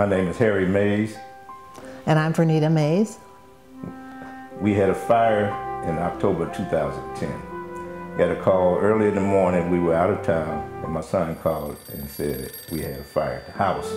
My name is Harry Mays. And I'm Vernita Mays. We had a fire in October 2010. Got a call early in the morning. We were out of town, and my son called and said we had a fire at the house.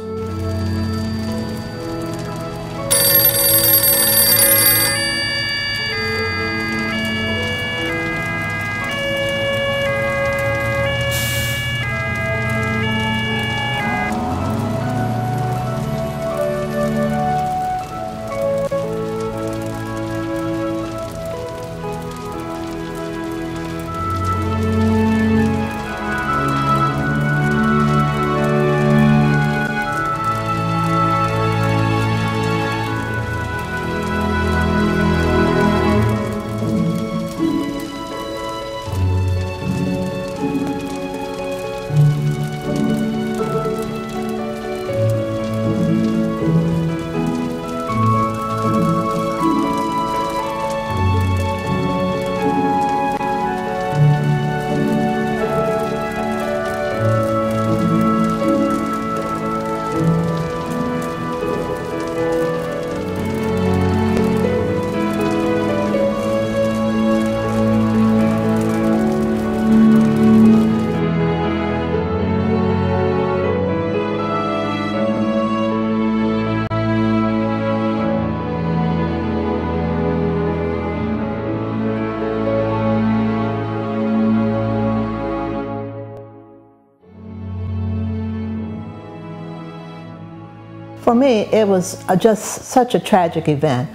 For me, it was just such a tragic event.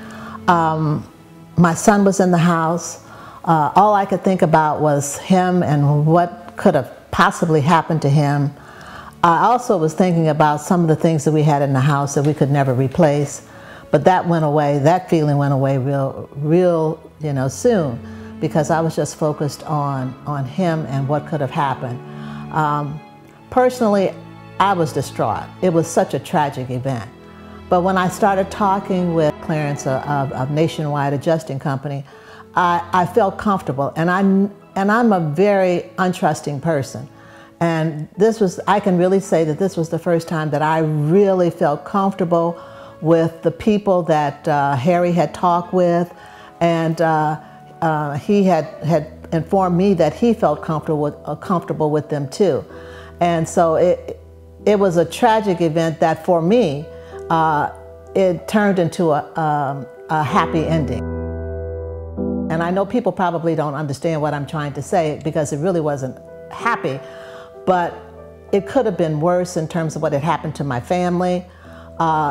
My son was in the house. All I could think about was him and what could have possibly happened to him. I also was thinking about some of the things that we had in the house that we could never replace. But that went away, that feeling went away real soon, because I was just focused on him and what could have happened. Personally, I was distraught. It was such a tragic event. But when I started talking with Clarence of Nationwide Adjusting Company, I felt comfortable, and I'm a very untrusting person. And I can really say that this was the first time that I really felt comfortable with the people that Harry had talked with, and he had informed me that he felt comfortable with them too. And so it was a tragic event that, for me, it turned into a happy ending. And I know people probably don't understand what I'm trying to say, because it really wasn't happy, but it could have been worse in terms of what had happened to my family.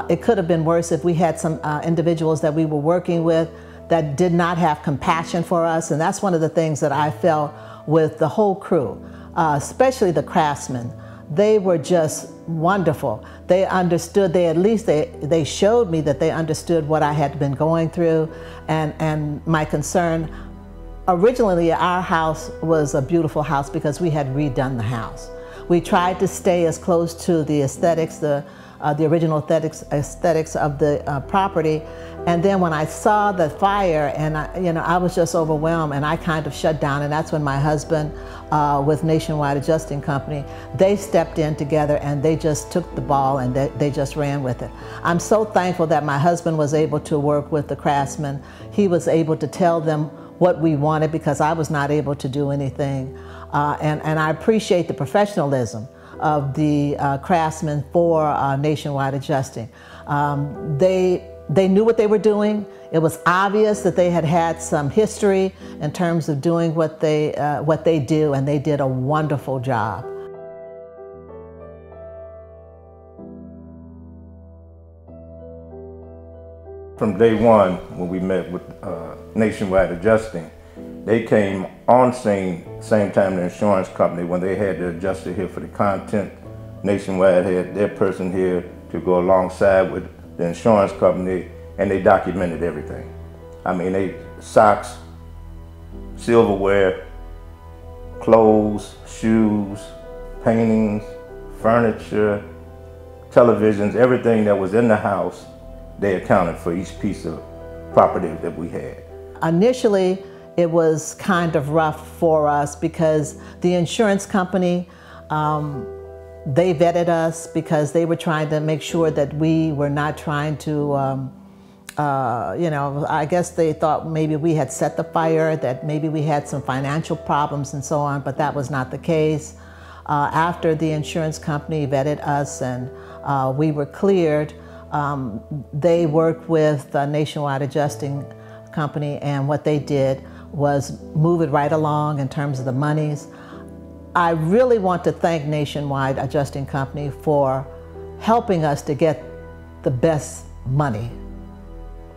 It could have been worse if we had some individuals that we were working with that did not have compassion for us. And that's one of the things that I felt with the whole crew, especially the craftsmen. They were just wonderful. They understood, they showed me that they understood what I had been going through and my concern. Originally, our house was a beautiful house because we had redone the house. We tried to stay as close to the aesthetics, the original aesthetics of the property. And then when I saw the fire, and I was just overwhelmed, and I kind of shut down. And that's when my husband, with Nationwide Adjusting Company, they stepped in together, and they just took the ball and they just ran with it. I'm so thankful that my husband was able to work with the craftsmen. He was able to tell them what we wanted, because I was not able to do anything. And I appreciate the professionalism of the craftsmen for Nationwide Adjusting. They knew what they were doing. It was obvious that they had some history in terms of doing what they do, and they did a wonderful job. From day one, when we met with Nationwide Adjusting, they came on scene same time the insurance company, when they had the adjuster here for the content. Nationwide had their person here to go alongside with the insurance company, and they documented everything. I mean, socks, silverware, clothes, shoes, paintings, furniture, televisions, everything that was in the house, they accounted for each piece of property that we had. Initially, it was kind of rough for us because the insurance company They vetted us because they were trying to make sure that we were not trying to, I guess they thought maybe we had set the fire, that maybe we had some financial problems and so on, but that was not the case. After the insurance company vetted us and we were cleared, they worked with Nationwide Adjusting Company, and what they did was move it right along in terms of the monies. I really want to thank Nationwide Adjusting Company for helping us to get the best money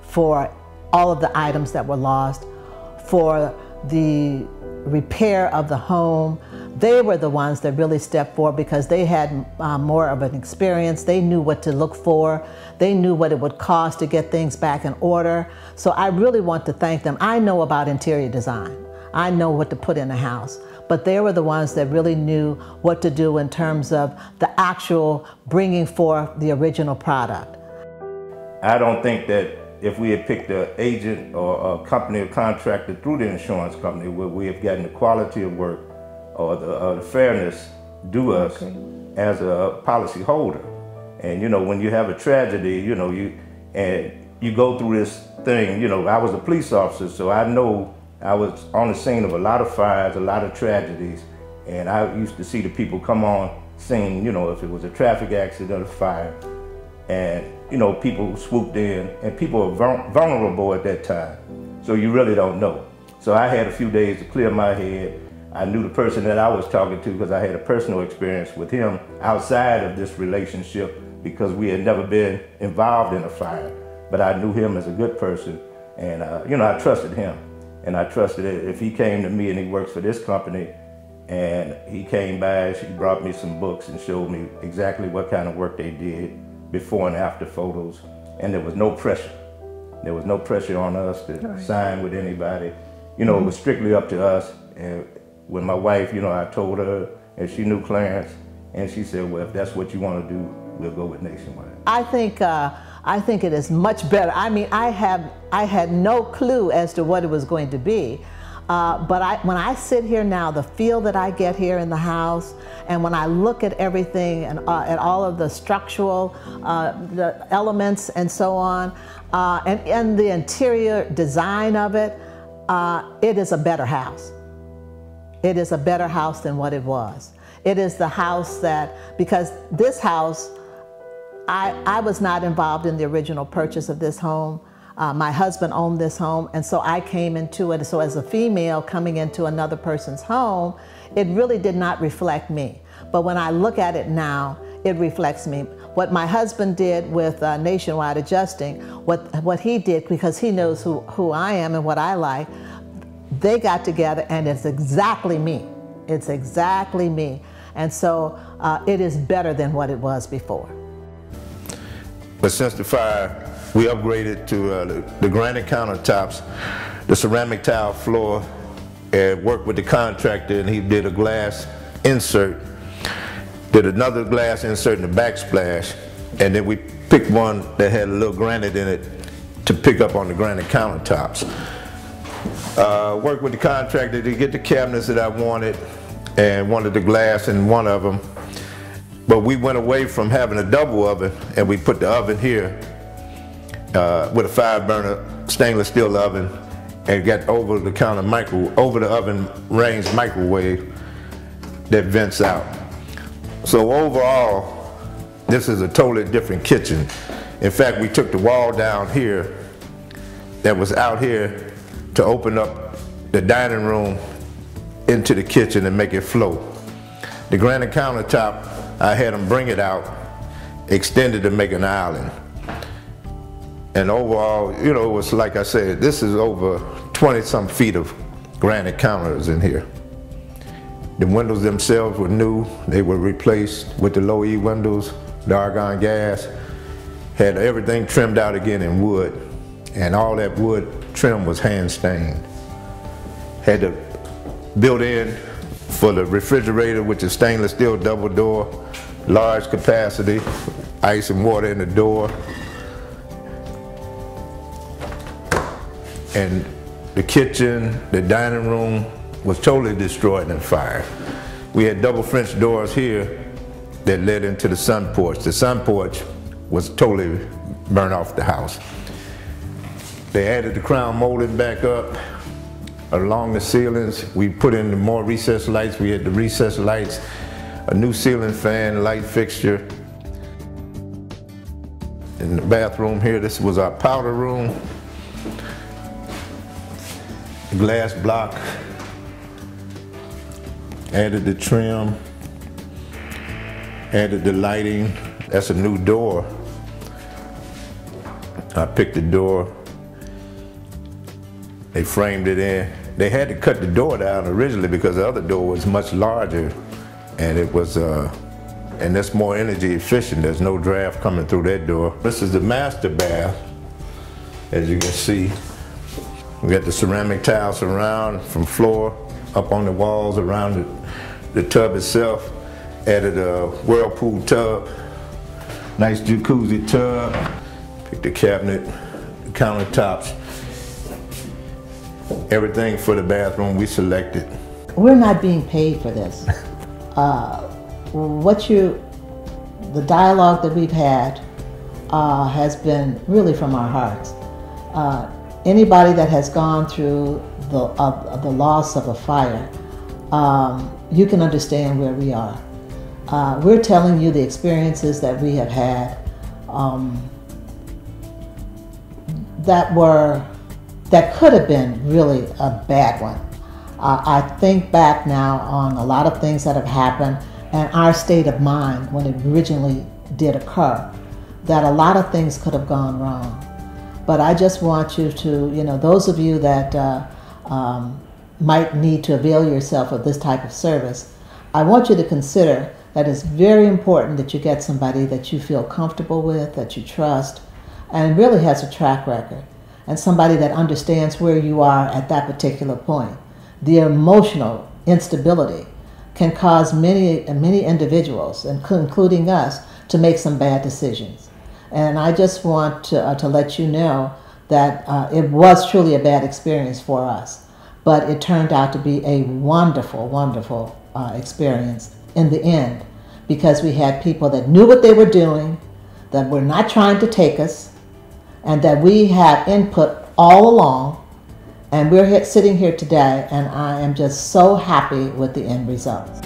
for all of the items that were lost, for the repair of the home. They were the ones that really stepped forward because they had more of an experience. They knew what to look for. They knew what it would cost to get things back in order. So I really want to thank them. I know about interior design. I know what to put in a house, but they were the ones that really knew what to do in terms of the actual bringing forth the original product. I don't think that if we had picked an agent or a company or contractor through the insurance company, would we have gotten the quality of work or the fairness due us as a policy holder. And when you have a tragedy, you go through this thing. I was a police officer, so I know I was on the scene of a lot of fires, a lot of tragedies, and I used to see the people come on scene, if it was a traffic accident or fire, and people swooped in, and people were vulnerable at that time, so you really don't know. So I had a few days to clear my head. I knew the person that I was talking to because I had a personal experience with him outside of this relationship because we had never been involved in a fire, but I knew him as a good person, and I trusted him. And I trusted it. If he came to me, and he works for this company, and he came by, she brought me some books and showed me exactly what kind of work they did, before and after photos, and there was no pressure. There was no pressure on us to sign with anybody. It was strictly up to us. And when my wife, I told her, and she knew Clarence, and she said, well, if that's what you want to do, we'll go with Nationwide. I think it is much better. I mean, I had no clue as to what it was going to be. But when I sit here now, the feel that I get here in the house, and when I look at everything and at all of the structural the elements and so on, and the interior design of it, it is a better house. It is a better house than what it was. It is the house that, because this house, I was not involved in the original purchase of this home. My husband owned this home, and so I came into it. So as a female coming into another person's home, it really did not reflect me. But when I look at it now, it reflects me. What my husband did with Nationwide Adjusting, what he did, because he knows who I am and what I like, they got together and it's exactly me. It's exactly me. And so it is better than what it was before. But since the fire, we upgraded to the granite countertops, the ceramic tile floor, and worked with the contractor, and he did a glass insert, did another glass insert in the backsplash, and then we picked one that had a little granite in it to pick up on the granite countertops. Worked with the contractor to get the cabinets that I wanted, and wanted the glass in one of them. But we went away from having a double oven, and we put the oven here with a 5-burner stainless steel oven, and got over the oven range microwave that vents out. So overall, this is a totally different kitchen. In fact, we took the wall down here that was out here to open up the dining room into the kitchen and make it flow. The granite countertop, I had them bring it out, extended to make an island. And overall, it was like I said, this is over 20-some feet of granite counters in here. The windows themselves were new. They were replaced with the low E windows, the argon gas. Had everything trimmed out again in wood. And all that wood trim was hand stained. Had the built-in for the refrigerator, which is stainless steel double door, large capacity, ice and water in the door. And the kitchen, the dining room was totally destroyed in fire. We had double French doors here that led into the sun porch. The sun porch was totally burnt off the house. They added the crown molding back up along the ceilings. We put in more recessed lights. We had the recessed lights, a new ceiling fan, light fixture. In the bathroom here, this was our powder room. Glass block. Added the trim. Added the lighting. That's a new door. I picked the door. They framed it in. They had to cut the door down originally because the other door was much larger, and it was, and that's more energy efficient. There's no draft coming through that door. This is the master bath, as you can see. We got the ceramic tiles around, from floor up on the walls around the tub itself. Added a whirlpool tub, nice jacuzzi tub. Picked the cabinet, the countertops. Everything for the bathroom we selected. We're not being paid for this. The dialogue that we've had has been really from our hearts. Anybody that has gone through the loss of a fire, you can understand where we are. We're telling you the experiences that we have had that could have been really a bad one. I think back now on a lot of things that have happened and our state of mind when it originally did occur, that a lot of things could have gone wrong. But I just want you to, those of you that might need to avail yourself of this type of service, I want you to consider that it's very important that you get somebody that you feel comfortable with, that you trust, and really has a track record, and somebody that understands where you are at that particular point. The emotional instability can cause many individuals, including us, to make some bad decisions. And I just want to let you know that it was truly a bad experience for us, but it turned out to be a wonderful, wonderful experience in the end, because we had people that knew what they were doing, that were not trying to take us, and that we had input all along, and we're sitting here today, and I am just so happy with the end results.